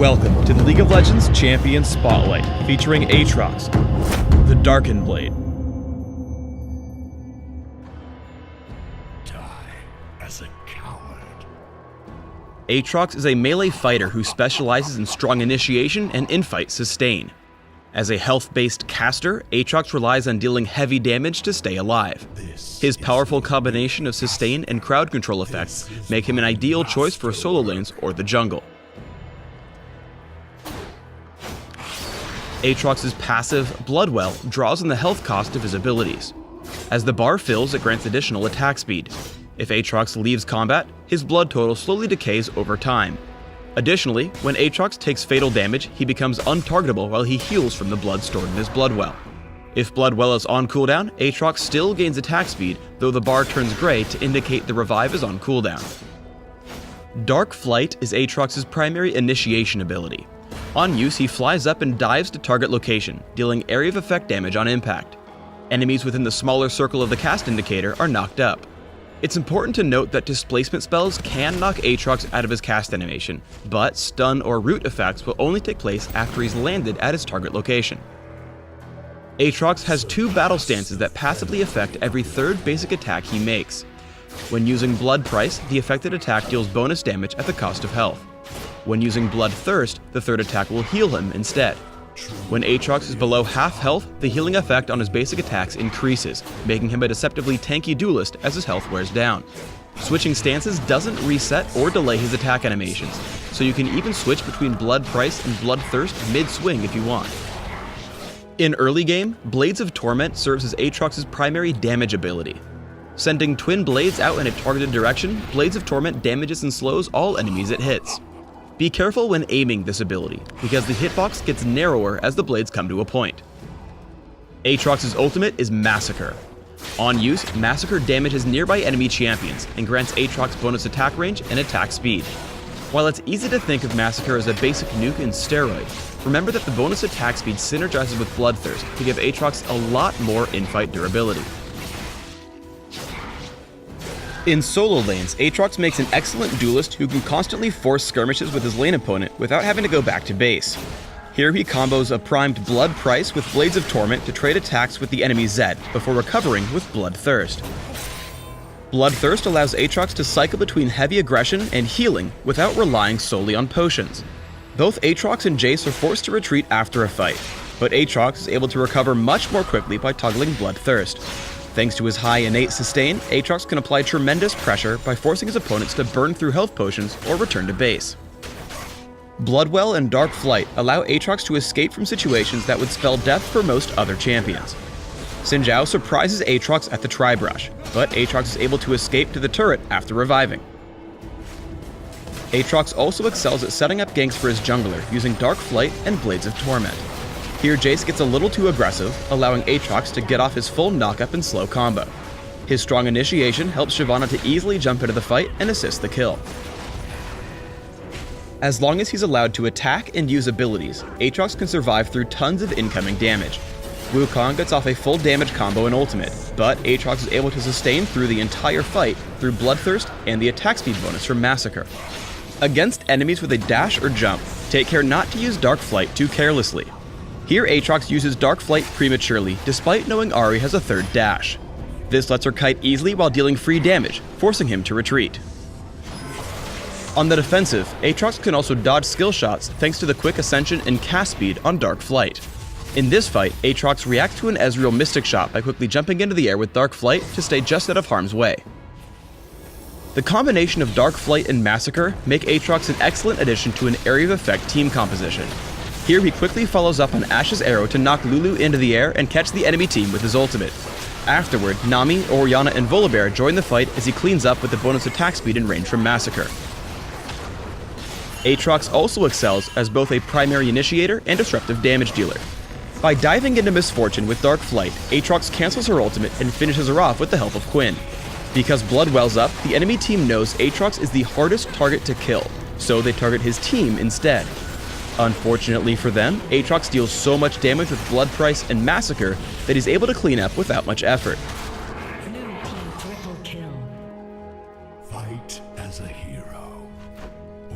Welcome to the League of Legends Champion Spotlight, featuring Aatrox, the Darkened Blade. Die as a coward. Aatrox is a melee fighter who specializes in strong initiation and in-fight sustain. As a health-based caster, Aatrox relies on dealing heavy damage to stay alive. His powerful combination of sustain and crowd control effects make him an ideal choice for solo lanes or the jungle. Aatrox's passive, Bloodwell, draws on the health cost of his abilities. As the bar fills, it grants additional attack speed. If Aatrox leaves combat, his blood total slowly decays over time. Additionally, when Aatrox takes fatal damage, he becomes untargetable while he heals from the blood stored in his Bloodwell. If Bloodwell is on cooldown, Aatrox still gains attack speed, though the bar turns gray to indicate the revive is on cooldown. Dark Flight is Aatrox's primary initiation ability. On use, he flies up and dives to target location, dealing area of effect damage on impact. Enemies within the smaller circle of the cast indicator are knocked up. It's important to note that displacement spells can knock Aatrox out of his cast animation, but stun or root effects will only take place after he's landed at his target location. Aatrox has two battle stances that passively affect every third basic attack he makes. When using Blood Price, the affected attack deals bonus damage at the cost of health. When using Bloodthirst, the third attack will heal him instead. When Aatrox is below half health, the healing effect on his basic attacks increases, making him a deceptively tanky duelist as his health wears down. Switching stances doesn't reset or delay his attack animations, so you can even switch between Blood Price and Bloodthirst mid-swing if you want. In early game, Blades of Torment serves as Aatrox's primary damage ability. Sending twin blades out in a targeted direction, Blades of Torment damages and slows all enemies it hits. Be careful when aiming this ability, because the hitbox gets narrower as the blades come to a point. Aatrox's ultimate is Massacre. On use, Massacre damages nearby enemy champions and grants Aatrox bonus attack range and attack speed. While it's easy to think of Massacre as a basic nuke in steroid, remember that the bonus attack speed synergizes with Bloodthirst to give Aatrox a lot more in-fight durability. In solo lanes, Aatrox makes an excellent duelist who can constantly force skirmishes with his lane opponent without having to go back to base. Here he combos a primed Blood Price with Blades of Torment to trade attacks with the enemy Zed before recovering with Bloodthirst. Bloodthirst allows Aatrox to cycle between heavy aggression and healing without relying solely on potions. Both Aatrox and Jace are forced to retreat after a fight, but Aatrox is able to recover much more quickly by toggling Bloodthirst. Thanks to his high innate sustain, Aatrox can apply tremendous pressure by forcing his opponents to burn through health potions or return to base. Bloodwell and Dark Flight allow Aatrox to escape from situations that would spell death for most other champions. Xin Zhao surprises Aatrox at the Tri-Brush, but Aatrox is able to escape to the turret after reviving. Aatrox also excels at setting up ganks for his jungler using Dark Flight and Blades of Torment. Here Jace gets a little too aggressive, allowing Aatrox to get off his full knockup and slow combo. His strong initiation helps Shyvana to easily jump into the fight and assist the kill. As long as he's allowed to attack and use abilities, Aatrox can survive through tons of incoming damage. Wukong gets off a full damage combo and ultimate, but Aatrox is able to sustain through the entire fight through Bloodthirst and the attack speed bonus from Massacre. Against enemies with a dash or jump, take care not to use Dark Flight too carelessly. Here Aatrox uses Dark Flight prematurely, despite knowing Ahri has a third dash. This lets her kite easily while dealing free damage, forcing him to retreat. On the defensive, Aatrox can also dodge skill shots thanks to the quick ascension and cast speed on Dark Flight. In this fight, Aatrox reacts to an Ezreal Mystic Shot by quickly jumping into the air with Dark Flight to stay just out of harm's way. The combination of Dark Flight and Massacre make Aatrox an excellent addition to an area of effect team composition. Here he quickly follows up on Ashe's arrow to knock Lulu into the air and catch the enemy team with his ultimate. Afterward, Nami, Orianna, and Volibear join the fight as he cleans up with the bonus attack speed and range from Massacre. Aatrox also excels as both a primary initiator and disruptive damage dealer. By diving into Misfortune with Dark Flight, Aatrox cancels her ultimate and finishes her off with the help of Quinn. Because blood wells up, the enemy team knows Aatrox is the hardest target to kill, so they target his team instead. Unfortunately for them, Aatrox deals so much damage with Blood Price and Massacre that he's able to clean up without much effort. Blue team triple kill. Fight as a hero.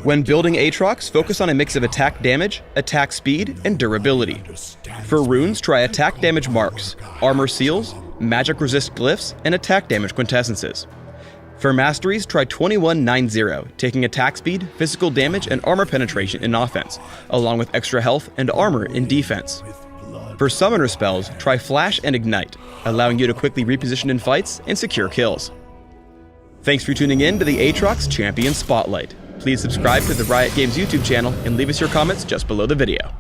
When building Aatrox, focus on a mix of attack damage, attack speed, and durability. For runes, try attack damage marks, armor seals, magic resist glyphs, and attack damage quintessences. For masteries, try 2190, taking attack speed, physical damage, and armor penetration in offense, along with extra health and armor in defense. For summoner spells, try Flash and Ignite, allowing you to quickly reposition in fights and secure kills. Thanks for tuning in to the Aatrox Champion Spotlight. Please subscribe to the Riot Games YouTube channel and leave us your comments just below the video.